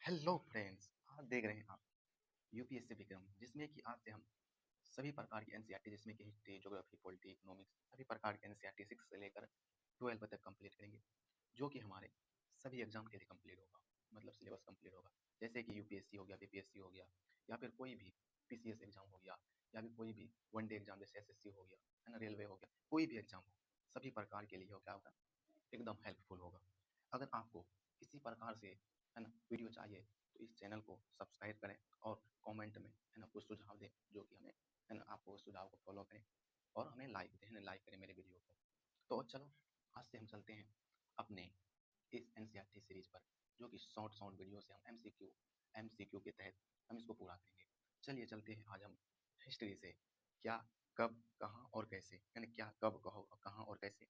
Hello friends, आज देख रहे हैं आप यूपीएससी विक्रम, जिसमें कि आज से हम सभी प्रकार की एनसीईआरटी जिसमें कि हिस्ट्री, ज्योग्राफी, पॉलिटी, इकोनॉमिक्स सभी प्रकार के एनसीईआरटी 6 से लेकर 12 तक कंप्लीट करेंगे, जो कि हमारे सभी एग्जाम के लिए कंप्लीट होगा। मतलब सिलेबस कंप्लीट होगा, जैसे कि यूपीएससी हो गया, बीपीएससी हो गया, या फिर कोई भी पीसीएस एग्जाम हो गया, या फिर कोई भी वनडे एग्जाम जैसे एसएससी हो गया, है ना, रेलवे हो गया, कोई भी एग्जाम हो, सभी प्रकार के लिए हो क्या होगा, एकदम हेल्पफुल होगा। अगर आपको किसी प्रकार से, है ना, वीडियो चाहिए तो इस चैनल को सब्सक्राइब करें और कमेंट में, है ना, कुछ सुझाव दें, जो कि हमें, है ना, आपको उस सुझाव को फॉलो करें और हमें लाइक दें, लाइक करें मेरे वीडियो को। तो चलो आज से हम चलते हैं अपने इस एनसीईआरटी सीरीज पर, जो कि शॉर्ट शॉर्ट वीडियो से हम एमसीक्यू के तहत हम इसको पूरा करेंगे। चलिए चलते हैं आज हम हिस्ट्री से, क्या, कब, कहाँ और कैसे, यानी क्या, कब, कहो, कहाँ और कैसे।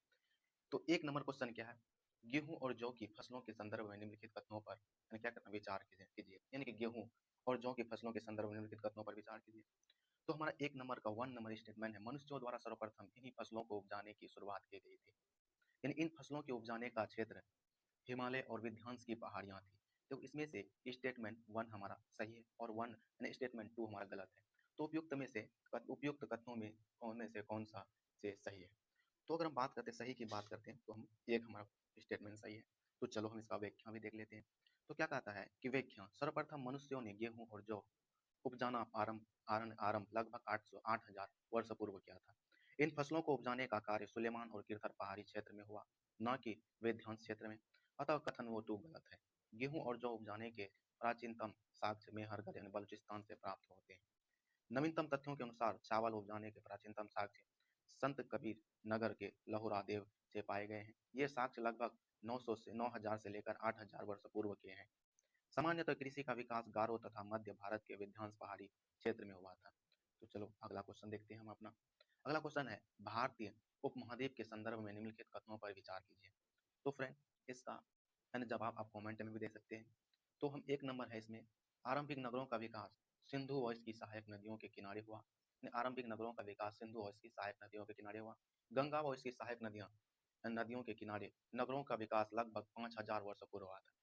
तो एक नंबर क्वेश्चन क्या है, गेहूं और जौ की फसलों के संदर्भ में निम्नलिखित कथनों पर क्या करना, विचार कीजिए, यानी कि गेहूं और जौ की फसलों के संदर्भ में निम्नलिखित कथनों पर विचार कीजिए। तो हमारा एक नंबर का 1 नंबर स्टेटमेंट है, मनुष्यों द्वारा सर्वप्रथम इन्हीं फसलों को उपजाने की शुरुआत की गई थी। यानी इन फसलों के उपजाने का क्षेत्र हिमालय और विंध्यांश की पहाड़ियां थी। तो इसमें से स्टेटमेंट 1 हमारा सही है और स्टेटमेंट 2 हमारा गलत है। तो उपयुक्त कथनों में से कौन सा से सही है। तो अगर हम बात करते हैं, सही की बात करते हैं, तो हम एक हमारा स्टेटमेंट सही है। तो चलो हम इसका व्याख्या भी देख लेते हैं। तो क्या कहता है कि व्याख्या, सर्वप्रथम मनुष्यों ने गेहूं और जौ उपजाना आरंभ लगभग 800 वर्ष पूर्व किया था। इन फसलों को उपजाने का कार्य सुलेमान और किरथर पहाड़ी क्षेत्र में हुआ, न कि वेध्यांश क्षेत्र में। अतः कथन वो टू गलत है। गेहूं और जौ उपजाने के प्राचीनतम साक्ष्य मेहरगढ़ यानी बलूचिस्तान से प्राप्त होते हैं। नवीनतम तथ्यों के अनुसार चावल उपजाने के प्राचीनतम साक्ष्य संत कबीर नगर के लहुरादेव से पाए गए हैं। ये साक्ष्य लगभग 9,000 से लेकर 8,000 वर्ष पूर्व के हैं। सामान्यतः कृषि का विकास गारो तथा मध्य भारत के विध्यांस पहाड़ी क्षेत्र में हुआ था। तो चलो अगला क्वेश्चन देखते हैं हम अपना। अगला क्वेश्चन है, भारतीय उपमहाद्वीप के संदर्भ में निम्नलिखित कथनों पर विचार कीजिए। तो फ्रेंड इसका जवाब आप कमेंट में भी दे सकते हैं। तो हम एक नंबर है इसमें, आरंभिक नगरों का विकास सिंधु और इसकी सहायक नदियों के किनारे हुआ। आरंभिक नगरों का विकास सिंधु और इसकी सहायक नदियों के किनारे हुआ। गंगा और इसकी सहायक नदियों के किनारे नगरों का विकास लगभग 5,000 वर्ष पूर्व हुआ था।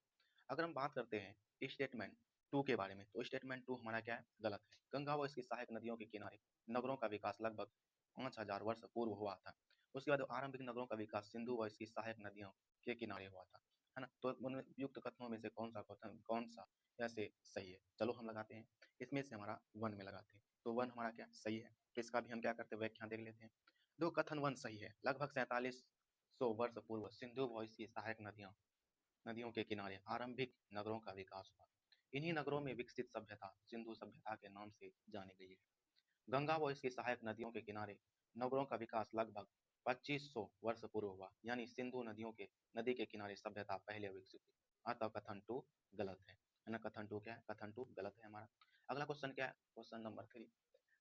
अगर हम बात करते हैं स्टेटमेंट 2 के बारे में, तो स्टेटमेंट 2 हमारा क्या है, गलत है। गंगा व इसकी सहायक नदियों के किनारे नगरों का विकास लगभग 5,000 वर्ष पूर्व हुआ था। उसके बाद आरंभिक नगरों का विकास सिंधु व इसकी सहायक नदियों के किनारे हुआ था, है ना। तो उनमें युक्त कथनों में से कौन सा ऐसे सही है। चलो हम लगाते हैं, इसमें से हमारा 1 में लगाते हैं। तो 1 हमारा क्या सही है। तो इसका भी हम क्या करते हैं, व्याख्या देख लेते हैं। दो कथन 1 सही है। लगभग 4700 वर्ष पूर्व सिंधु व इसकी सहायक नदियों के किनारे आरंभिक नगरों का विकास हुआ। इन्हीं नगरों में विकसित सभ्यता सिंधु सभ्यता के नाम से जानी गई है। गंगा व इसकी सहायक नदियों के किनारे नगरों का विकास लगभग 2500 वर्ष पूर्व हुआ, यानी सिंधु नदी के किनारे सभ्यता पहले विकसित हुई। अतः कथन 2 गलत है ना। कथन 2 क्या है, कथन 2 गलत है हमारा। अगला क्वेश्चन क्या है, क्वेश्चन नंबर 3।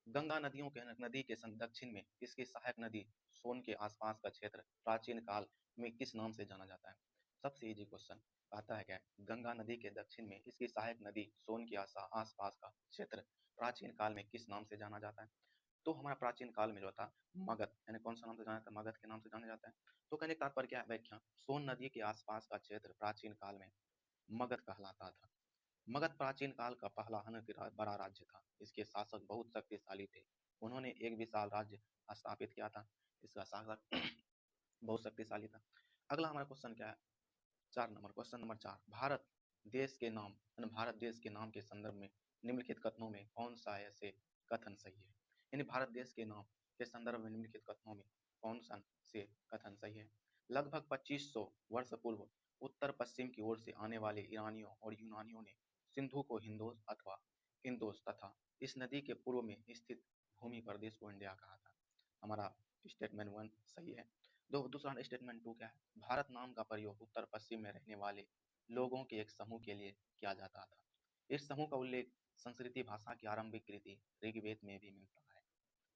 गंगा नदी के दक्षिण में इसकी सहायक नदी सोन के आसपास का क्षेत्र प्राचीन काल में किस नाम से जाना जाता है। सबसे इजी क्वेश्चन, कहता है क्या, गंगा नदी के दक्षिण में इसकी सहायक नदी सोन के आसपास का क्षेत्र प्राचीन काल में किस नाम से जाना जाता है। तो हमारा प्राचीन काल में जो था मगध, यानी कौन सा नाम से जाना जाता है, मगध के नाम से जाना जाता है। तो कहने का तात्पर्य क्या है, व्याख्या, सोन नदी के आसपास का क्षेत्र प्राचीन काल में मगध कहलाता था। मगध प्राचीन काल का पहला बड़ा राज्य था। इसके शासक बहुत शक्तिशाली थे। उन्होंने एक विशाल राज्य स्थापित किया था। इसका शासक बहुत शक्तिशाली था। अगला हमारा क्वेश्चन क्या है, 4 नंबर, क्वेश्चन नंबर 4। भारत देश के नाम के संदर्भ में निम्नलिखित कथनों में कौन सा ऐसे कथन सही है। यानी भारत देश के नाम के संदर्भ में निम्नलिखित कथनों में कौन सा से कथन सही है। लगभग 2500 वर्ष पूर्व उत्तर पश्चिम की ओर से आने वाले ईरानियों और यूनानियों ने सिंधु को हिंदोस अथवा इंदोस तथा इस नदी के पूर्व में स्थित भूमि प्रदेश को इंडिया कहा था। हमारा स्टेटमेंट 1 सही है। दूसरा स्टेटमेंट 2 क्या है, भारत नाम का प्रयोग उत्तर पश्चिम में रहने वाले लोगों के एक समूह के लिए किया जाता था। इस समूह का उल्लेख संस्कृति भाषा की आरंभिक कृति ऋग्वेद में भी मिलता है।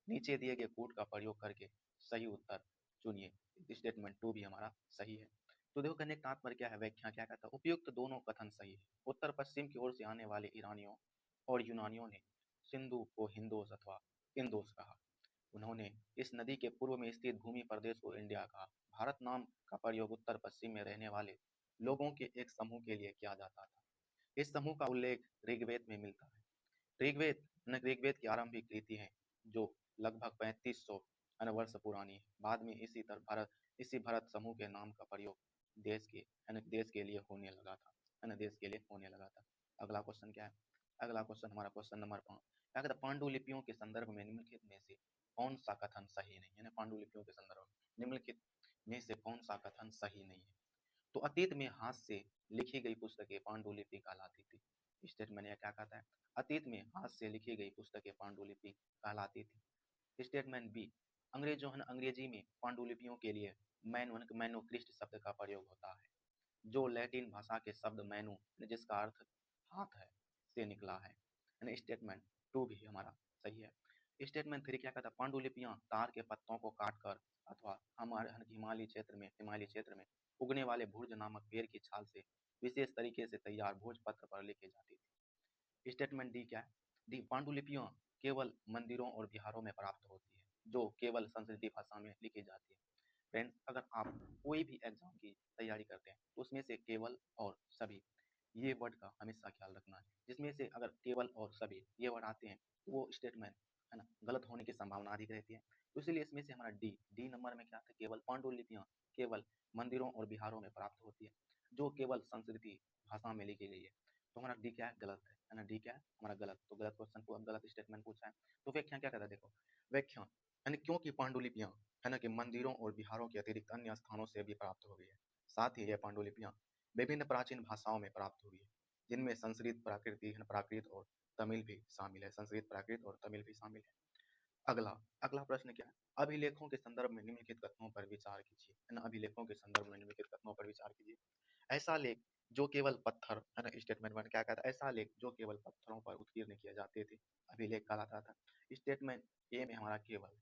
नीचे दिए गए कोड का प्रयोग करके सही उत्तर चुनिए। स्टेटमेंट 2 भी हमारा सही है। तो देखो कहने का तात्पर्य क्या है, व्याख्या क्या कहता है, उपयुक्त दोनों कथन सही है। उत्तर पश्चिम की ओर से आने वाले ईरानियों और यूनानियों ने सिंधु को हिंदोस अथवा इंदोस कहा। उन्होंने इस नदी के पूर्व में स्थित भूमि प्रदेश को इंडिया कहा। भारत नाम का प्रयोग उत्तर पश्चिम में रहने वाले लोगों के एक समूह के लिए किया जाता था। इस समूह का उल्लेख ऋग्वेद में मिलता है। ऋग्वेद की आरंभिक रीति है जो लगभग 3500 वर्ष पुरानी है। बाद में इसी भरत समूह के नाम का प्रयोग देश के लिए होने लगा था, है ना, देश के लिए होने लगा था। अगला क्वेश्चन क्या है? अगला क्वेश्चन हमारा क्वेश्चन नंबर 5 क्या कहता है? पांडुलिपियों के संदर्भ में निम्नलिखित में से कौन सा कथन सही नहीं है? पांडुलिपियों के संदर्भ में निम्नलिखित में से कौन सा कथन सही नहीं है? तो अतीत में हाथ से लिखी गई पुस्तकें पांडुलिपि कहलाती थी। स्टेटमेंट यह क्या कहता है? अतीत में हाथ से लिखी गई पुस्तकें पांडुलिपि कहलाती थी। स्टेटमेंट बी, अंग्रेजी में पांडुलिपियों के लिए मैनुक्रिस्ट शब्द का प्रयोग होता है, जो लैटिन भाषा के शब्द मैनु जिसका अर्थ हाथ है से निकला है। स्टेटमेंट टू भी हमारा सही है। स्टेटमेंट थ्री क्या कहता है? पांडुलिपियां तार के पत्तों को काटकर अथवा हमारे हिमालय क्षेत्र में उगने वाले भुर्ज नामक पेड़ की छाल से विशेष तरीके से तैयार भोजपत्र पर लिखी जाती थी। स्टेटमेंट डी क्या है? डी, पांडुलिपियां केवल मंदिरों और बिहारों में प्राप्त होती है, जो केवल संस्कृति भाषा में लिखी जाती है। फ्रेंड्स, अगर आप कोई भी एग्जाम की तैयारी करते हैं तो उसमें से केवल और सभी ये वर्ड का हमेशा ख्याल रखना है। जिसमें से अगर केवल और सभी ये वर्ड आते हैं तो वो स्टेटमेंट, है ना, गलत होने की संभावना अधिक रहती है। तो इसलिए इसमें से हमारा डी नंबर में क्या था? केवल पांडुलिपियां केवल मंदिरों और बिहारों में प्राप्त होती है, जो केवल संस्कृति भाषा में लिखी गई है। तो हमारा डी क्या है? गलत है ना। डी क्या है हमारा? गलत। तो गलत क्वेश्चन को गलत स्टेटमेंट पूछा है। तो व्याख्या क्या कहता है? देखो, व्याख्या यानी क्योंकि पांडुलिपियां, है ना, कि मंदिरों और बिहारों के अतिरिक्त अन्य स्थानों से भी प्राप्त हो गई है। साथ ही यह पांडुलिपियां विभिन्न प्राचीन भाषाओं में प्राप्त हुई है, जिनमें संस्कृत, प्राकृत और तमिल भी शामिल है। संस्कृत, प्राकृत और तमिल भी शामिल है। अगला अगला प्रश्न क्या है? अभिलेखों के संदर्भ में निम्नलिखित कथनों पर विचार कीजिए, है ना। अभिलेखों के संदर्भ में निम्नलिखित कथनों पर विचार कीजिए। ऐसा लेख जो केवल पत्थर, है ना, स्टेटमेंट वन क्या कहता है? ऐसा लेख जो केवल पत्थरों पर उत्कीर्ण किए जाते थे अभिलेख कहलाता था। स्टेटमेंट ए में हमारा केवल।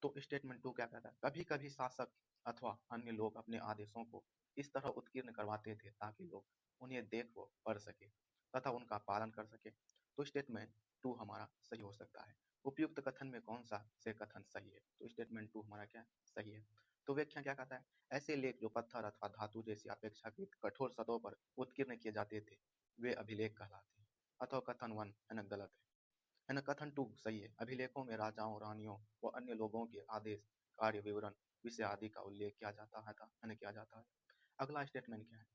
तो स्टेटमेंट टू क्या कहता है? कभी कभी शासक अथवा अन्य लोग अपने आदेशों को इस तरह उत्कीर्ण करवाते थे ताकि लोग उन्हें देख व पढ़ सके तथा उनका पालन कर सके। तो स्टेटमेंट टू हमारा सही हो सकता है। उपयुक्त कथन में कौन सा से कथन सही है? तो स्टेटमेंट टू हमारा क्या सही है। तो व्याख्या क्या कहता है? ऐसे लेख जो पत्थर अथवा धातु जैसी अपेक्षाकृत कठोर सतहों पर उत्कीर्ण किए जाते थे वे अभिलेख कहलाते हैं। अथवा कथन वन, है ना, गलत है ना। कथन टू सही है। अभिलेखों में राजाओं, रानियों व अन्य लोगों के आदेश, कार्य विवरण, विषय आदि का उल्लेख किया जाता है किया जाता है। अगला स्टेटमेंट क्या है?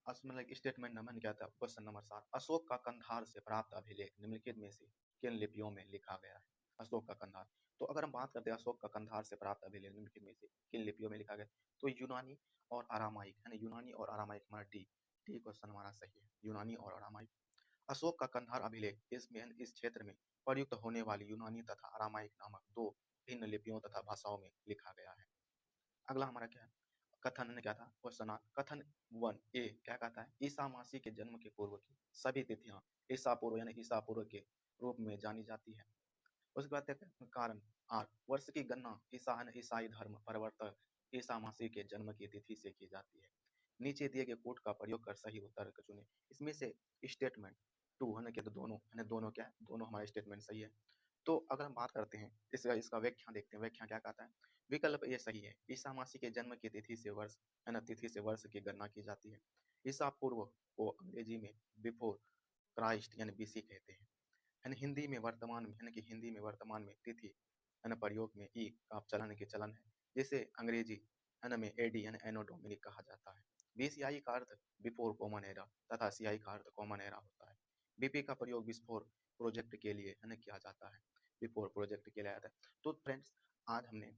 मतलब स्टेटमेंट नंबर क्या था? क्वेश्चन नंबर 7, अशोक का कंधार से प्राप्त अभिलेख निम्नलिखित में से किन लिपियों में लिखा गया है? अशोक का कंधार। तो अगर हम बात करते हैं अशोक का कंधार से प्राप्त अभिलेख निम्नलिखित में से किन लिपियों में लिखा गया, तो यूनानी और अरामाइक, है ना। यूनानी और अरामाइक हमारा डी डी क्वेश्चन हमारा सही है। यूनानी और अरामाइक। अशोक का कंधार अभिलेख इस क्षेत्र में प्रयुक्त होने वाली यूनानी तथा अरामाइक नामक दो भिन्न लिपियों तथा भाषाओं में लिखा गया है। अगला हमारा क्या है? कथन ने क्या था? क्वेश्चन कथन वन ए क्या कहता है? ईसा मसीह के जन्म के पूर्व की सभी तिथियां ईसा पूर्व यानी ईसा पूर्व के रूप में जानी जाती है। उसके बाद कारण आर वर्ष की गणना ईसाई धर्म परिवर्तक ईसा मसीह के जन्म की तिथि से की जाती है। नीचे दिए गए कोड का प्रयोग कर सही उत्तर को चुने। इसमें से स्टेटमेंट टू, है ना, कि तो दोनों, है ना, दोनों क्या है? दोनों हमारे स्टेटमेंट सही है। तो अगर हम बात करते हैं इसका इसका व्याख्या देखते हैं। व्याख्या क्या कहता है? विकल्प ये सही है। ईसा मसीह के जन्म की तिथि से वर्ष, है ना, तिथि से वर्ष की गणना की जाती है। ईसा पूर्व को अंग्रेजी में बिफोर क्राइस्ट यानी बीसी कहते हैं। है ना, हिंदी में वर्तमान में, है ना, कि हिंदी में वर्तमान में तिथि, है ना, प्रयोग में ई का चलन के चलन है, जिसे अंग्रेजी, है ना, में एडी यानी एनो डोमिनिक कहा जाता है। बीसीआई का अर्थ बिफोर कॉमन एरा तथा सीआई का अर्थ कॉमन एरा होता है। बीपी का प्रयोग बिफोर प्रोजेक्ट के लिए, है ना, किया जाता है। बिफोर प्रोजेक्ट के लिए आता है। तो फ्रेंड्स, आज हमने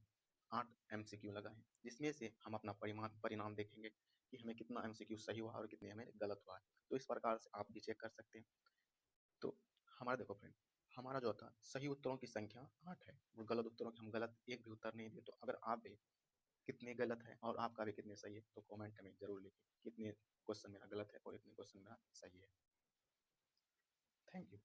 8 एमसीक्यू लगाए, जिसमें से हम अपना परिणाम देखेंगे कि हमें कितना एमसीक्यू सही हुआ और कितने हमें गलत हुआ है। तो इस प्रकार से आप भी चेक कर सकते हैं। तो हमारा देखो फ्रेंड, हमारा जो था सही उत्तरों की संख्या 8 है और गलत उत्तरों के हम गलत एक भी उत्तर नहीं दिए। तो अगर आप भी कितने गलत हैं और आपका भी कितने सही है तो कमेंट में जरूर लिखिए कितने क्वेश्चन मेरा गलत है और कितने क्वेश्चन मेरा सही है। Thank you.